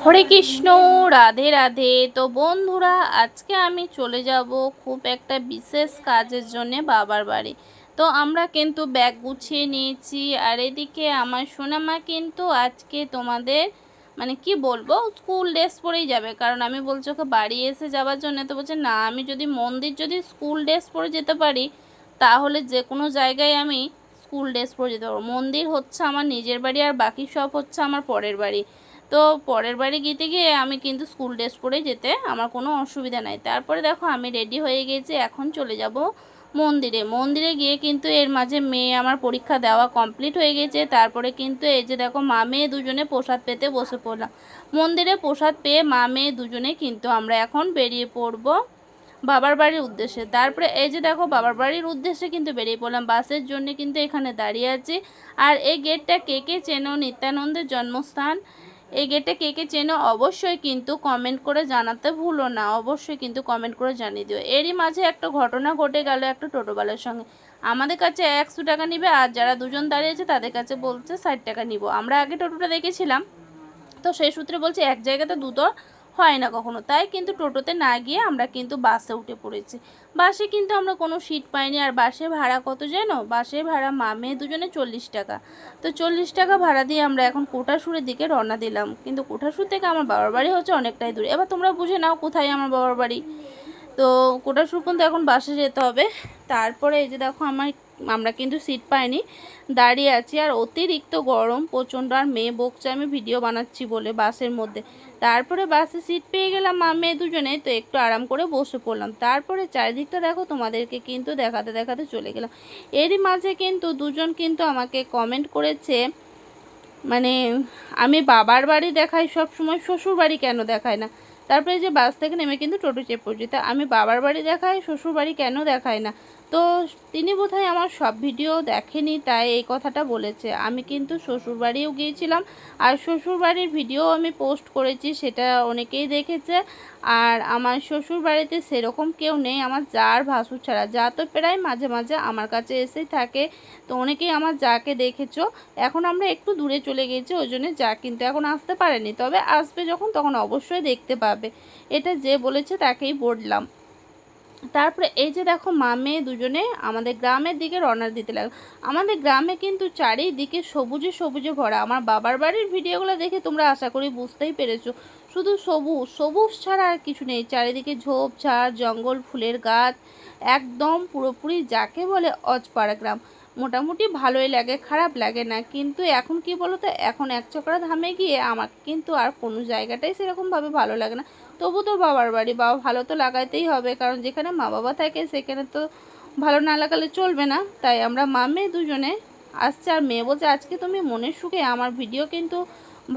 হরে কৃষ্ণ, রাধে রাধে। তো বন্ধুরা, আজকে আমি চলে যাব খুব একটা বিশেষ কাজের জন্য বাবার বাড়ি। তো আমরা কিন্তু ব্যাগ গুছিয়ে নিয়েছি, আর এদিকে আমার সোনামা কিন্তু আজকে তোমাদের কি বলবো, স্কুল ড্রেস পরেই যাবে। কারণ আমি বলছি ওকে বাড়ি এসে যাওয়ার জন্য, তো বলছে না, আমি যদি স্কুল ড্রেস পরে যেতে পারি তাহলে যে কোনো জায়গায় আমি স্কুল ড্রেস পরে যেতে পারবো। মন্দির হচ্ছে আমার নিজের বাড়ি, আর বাকি সব হচ্ছে আমার পরের বাড়ি। তো পরের বাড়ি গিয়ে আমি কিন্তু স্কুল ড্রেস পরে যেতে আমার কোনো অসুবিধা নাই। তারপরে দেখো আমি রেডি হয়ে গেছি, এখন চলে যাব মন্দিরে গিয়ে কিন্তু এর মাঝে মেয়ে আমার পরীক্ষা দেওয়া কমপ্লিট হয়ে গেছে। তারপরে কিন্তু এই যে দেখো মা মেয়ে দুজনে প্রসাদ পেতে বসে পড়লাম। মন্দিরে প্রসাদ পেয়ে মা মেয়ে দুজনে কিন্তু আমরা এখন বেরিয়ে পড়ব বাবার বাড়ির উদ্দেশ্যে। তারপরে এই যে দেখো বাবার বাড়ির উদ্দেশ্যে কিন্তু বেরিয়ে পড়লাম, বাসের জন্য কিন্তু এখানে দাঁড়িয়ে আছি। আর এই গেটটা কে কে চেনো, নিত্যানন্দের জন্মস্থান। এই গেটে কে কে চেনো অবশ্যই কিন্তু কমেন্ট করে জানাতে ভুলো না, অবশ্যই কিন্তু কমেন্ট করে জানিয়ে দিও। এরই মাঝে একটা ঘটনা ঘটে গেল একটা টোটোওয়ালার সঙ্গে। আমাদের কাছে 100 টাকা নিবে, আর যারা দুজন দাঁড়িয়েছে তাদের কাছে বলছে 60 টাকা নিব। আমরা আগে টোটোটা দেখেছিলাম, তো সেই সূত্রে বলছে এক জায়গাতে দুটো হয় না কখনো, তাই কিন্তু টোটোতে না গিয়ে আমরা কিন্তু বাসে উঠে পড়েছি। বাসে কিন্তু আমরা কোনো সিট পাইনি। আর বাসে ভাড়া কত জানো? বাসে ভাড়া মা মেয়ে দুজনে 40 টাকা। তো 40 টাকা ভাড়া দিয়ে আমরা এখন কোটাসুরের দিকে রওনা দিলাম। কিন্তু কোটাসুর থেকে আমার বাবার বাড়ি হচ্ছে অনেকটাই দূরে। এবার তোমরা বুঝে নাও কোথায় আমার বাবার বাড়ি। তো কোটাসুর পর্যন্ত এখন বাসে যেতে হবে। তারপরে এই যে দেখো আমরা কিন্তু সিট পাইনি, দাঁড়িয়ে আছি। আর অতিরিক্ত গরম প্রচণ্ড, আর মেয়ে বকছে আমি ভিডিও বানাচ্ছি বলে বাসের মধ্যে। তারপরে বাসে সিট পেয়ে গেলাম মা মেয়ে দুজনে, তো একটু আরাম করে বসে পড়লাম। তারপরে চারিদিকটা দেখো, তোমাদেরকে কিন্তু দেখাতে দেখাতে চলে গেলাম। এরই মাঝে কিন্তু দুজন কিন্তু আমাকে কমেন্ট করেছে, মানে আমি বাবার বাড়ি দেখাই সব সময়, শ্বশুর বাড়ি কেন দেখায় না। তারপরে যে বাস থেকে নেমে কিন্তু টোটো চেপে পড়ছি, তা আমি বাবার বাড়ি দেখাই শ্বশুর বাড়ি কেন দেখায় না। তো তিনি বোধহয় আমার সব ভিডিও দেখেনি, তাই এই কথাটা বলেছে। আমি কিন্তু শ্বশুর বাড়িও গিয়েছিলাম, আর শ্বশুর বাড়ির ভিডিও আমি পোস্ট করেছি, সেটা অনেকেই দেখেছে। আর আমার শ্বশুর বাড়িতে সেরকম কেউ নেই আমার যা আর ভাসুর ছাড়া। যা তো প্রায় মাঝে মাঝে আমার কাছে এসেই থাকে, তো অনেকেই আমার যাকে দেখেছো। এখন আমরা একটু দূরে চলে গেছি, ওই জন্য যা কিন্তু এখন আসতে পারেনি, তবে আসবে যখন তখন অবশ্যই দেখতে পাবে। এটা যে বলেছে তাকেই বললাম। তারপরে এই যে দেখো মা মেয়ে দুজনে আমাদের গ্রামের দিকে রওনা দিতে লাগলো। আমাদের গ্রামে কিন্তু চারিদিকে সবুজে সবুজে ভরা। আমার বাবার বাড়ির ভিডিওগুলো দেখে তোমরা আশা করি বুঝতেই পেরেছো, শুধু সবুজ সবুজ ছাড়া আর কিছু নেই। চারিদিকে ঝোপঝাড়, জঙ্গল, ফুলের গাছ, একদম পুরোপুরি যাকে বলে অজপাড়া গ্রাম। মোটামুটি ভালোই লাগে, খারাপ লাগে না। কিন্তু এখন কি বলো তো, এখন একচকরা ধামে গিয়ে আমাকে কিন্তু আর কোনো জায়গাটাই সেরকমভাবে ভালো লাগে না। তবু তো বাবার বাড়ি, বাবা ভালো তো লাগাইতেই হবে, কারণ যেখানে মা বাবা থাকে সেখানে তো ভালো না লাগালে চলবে না। তাই আমরা মা মেয়ে দুজনে আসছে। আর মেয়ে বলছে আজকে তুমি মনের সুখে আমার ভিডিও কিন্তু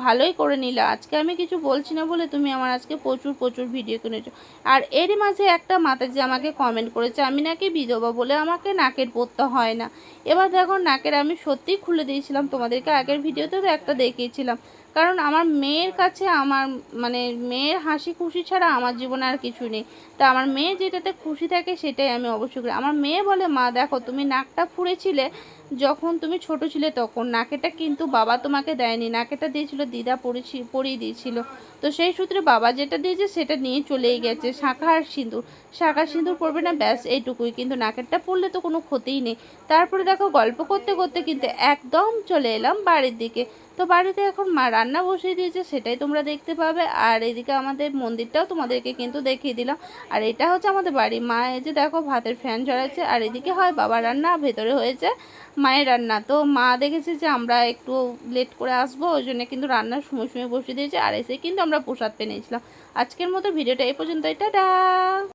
ভালোই করে নিলে, আজকে আমি কিছু বলছি না বলে তুমি আমার আজকে প্রচুর প্রচুর ভিডিও কিনেছো। আর এরই মাঝে একটা মাতাজি আমাকে কমেন্ট করেছে আমি নাকি বিধবা বলে আমাকে নাকের পড়তে হয় না। এবার দেখো নাকের আমি সত্যিই খুলে দিয়েছিলাম, তোমাদেরকে আগের ভিডিওতে তো একটা দেখিয়েছিলাম। কারণ আমার মেয়ের কাছে আমার মেয়ের হাসি খুশি ছাড়া আমার জীবনে আর কিছু নেই। তা আমার মেয়ে যেটাতে খুশি থাকে সেটাই আমি অবশ্যই করি। আমার মেয়ে বলে মা দেখো তুমি নাকটা ফুঁড়েছিলে যখন তুমি ছোট ছিলে, তখন নাকেটা কিন্তু বাবা তোমাকে দেয়নি, নাকেটা দিয়েছিল দিদা পরিয়ে দিয়েছিল। তো সেই সূত্রে বাবা যেটা দিয়েছে সেটা নিয়ে চলেই গেছে। শাঁখা সিঁদুর পড়বে না, ব্যাস এইটুকুই, কিন্তু নাকেরটা পড়লে তো কোনো ক্ষতিই নেই। তারপরে দেখো গল্প করতে করতে কিন্তু একদম চলে এলাম বাড়ির দিকে। তো বাড়িতে এখন মা রান্না বসিয়ে দিয়েছে, সেটাই তোমরা দেখতে পাবে। আর এদিকে আমাদের মন্দিরটাও তোমাদেরকে কিন্তু দেখিয়ে দিলাম। আর এটা হচ্ছে আমাদের বাড়ি। মা এই যে দেখো ভাতের ফ্যান ঝরাচ্ছে, আর এদিকে হয় বাবার রান্না, ভেতরে হয়েছে মায়ের রান্না। তো মা দেখেছে যে আমরা একটু লেট করে আসবো, ওই জন্য কিন্তু রান্নার সময় সময় বসিয়ে দিয়েছে। আর এসে কিন্তু আমরা প্রসাদ পেয়ে নিয়েছিলাম। আজকের মতো ভিডিওটা এই পর্যন্তই, টাটা।